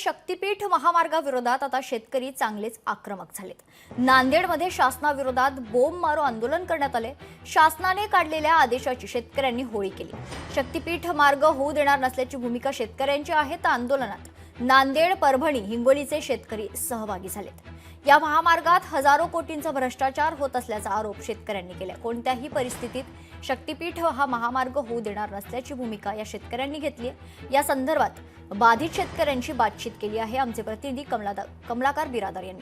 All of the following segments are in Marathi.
शक्तीपीठ महामार्गाविरोधात आता शेतकरी चांगलेच आक्रमक झालेत। नांदेडमध्ये शासनाविरोधात बोंब मारो आंदोलन करण्यात आले। शासनाने काढलेल्या आदेशाची शेतकऱ्यांनी होळी केली। शक्तीपीठ मार्ग होऊ देणार नसल्याची भूमिका शेतकऱ्यांची आहे। तर आंदोलनात नांदेड, परभणी, हिंगोलीचे शेतकरी सहभागी झालेत। या महामार्गात हजारो कोटींचा भ्रष्टाचार होत असल्याचा आरोप शेतकऱ्यांनी केला। कोणत्याही परिस्थितीत शक्तीपीठ हा महामार्ग होऊ देणार नसल्याची भूमिका या शेतकऱ्यांनी घेतली आहे। या संदर्भात बाधित शेतकऱ्यांची बातचीत केली आहे आमचे प्रतिनिधी कमलाकर बिरादर यांनी।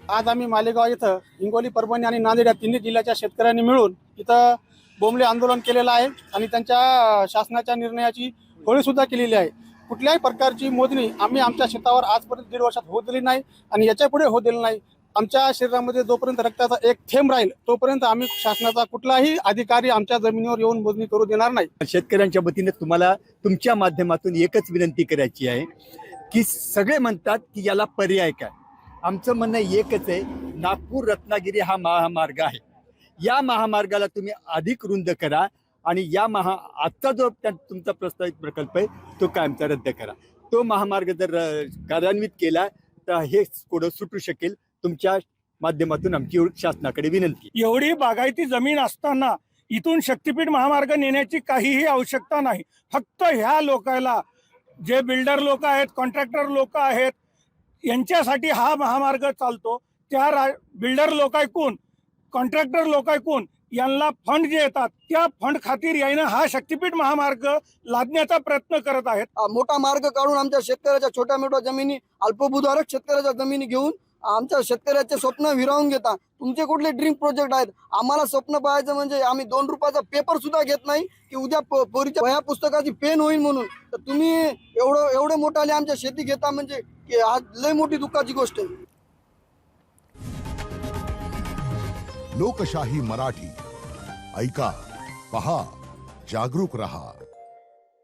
आज आम्ही मालेगाव इथं हिंगोली, परभणी आणि नांदेड या तिन्ही जिल्ह्याच्या शेतकऱ्यांनी मिळून इथं बोंबले आंदोलन केलेलं आहे आणि त्यांच्या शासनाच्या निर्णयाची होळी सुद्धा केलेली आहे। कुठल्याही प्रकारची मोजणी आम्ही आमच्या शेतावर आजपर्यंत 1.5 वर्षात होत दिली नाही आणि याच्या पुढे होत दिली नाही। आमच्या शरीरामध्ये जोपर्यंत रक्ताचा एक थेंब राहील तोपर्यंत आम्ही शासनाचा कुठलाही अधिकारी आमच्या जमिनीवर येऊन मोजणी करू देणार नाही। शेतकऱ्यांच्या वतीने तुम्हाला तुमच्या माध्यमातून एकच विनंती करायची आहे की सगळे म्हणतात की याला पर्याय काय। आमचं म्हणणं एकच आहे, नागपूर रत्नागिरी हा महामार्ग आहे। या महामार्गाला तुम्ही अधिक रुंद करा आणि या आजचा जो तुमचा प्रस्तावित प्रकल्प आहे तो कायमचा रद्द करा। तो महामार्ग जर कार्यान्वित केला तर हे पुढे सुटू शकेल। तुमच्या माध्यमातून आमची शासनाकडे विनंती। एवढी बागायती जमीन असताना इथून शक्तीपीठ महामार्ग नेण्याची काहीही आवश्यकता नाही। फक्त ह्या लोकांना, जे बिल्डर लोक आहेत, कॉन्ट्रॅक्टर लोक आहेत, यांच्यासाठी हा महामार्ग चालतो। त्या बिल्डर लोक ऐकून, कॉन्ट्रॅक्टर लोक ऐकून यांना फंड जे येतात त्या फंड खातीर यानं हा शक्तीपीठ महामार्ग लादण्याचा प्रयत्न करत आहेत। मोठा मार्ग काढून आमच्या शेतकऱ्याच्या छोट्या मोठ्या जमिनी, अल्पभूधारक शेतकऱ्याच्या जमिनी घेऊन आमच्या शेतकऱ्याचे स्वप्न विरावून घेता। तुमचे कुठले ड्रीम प्रोजेक्ट आहेत? आम्हाला स्वप्न पाहायचं म्हणजे आम्ही 2 रुपयाचा पेपर सुद्धा घेत नाही की उद्या पोरीच्या वह्या पुस्तकाची पेन होईल म्हणून। तर तुम्ही एवढे मोठाले आमच्या शेती घेता म्हणजे आज लय मोठी दुःखाची गोष्ट आहे। लोकशाही मराठी ऐका, पहा, जागरूक रहा।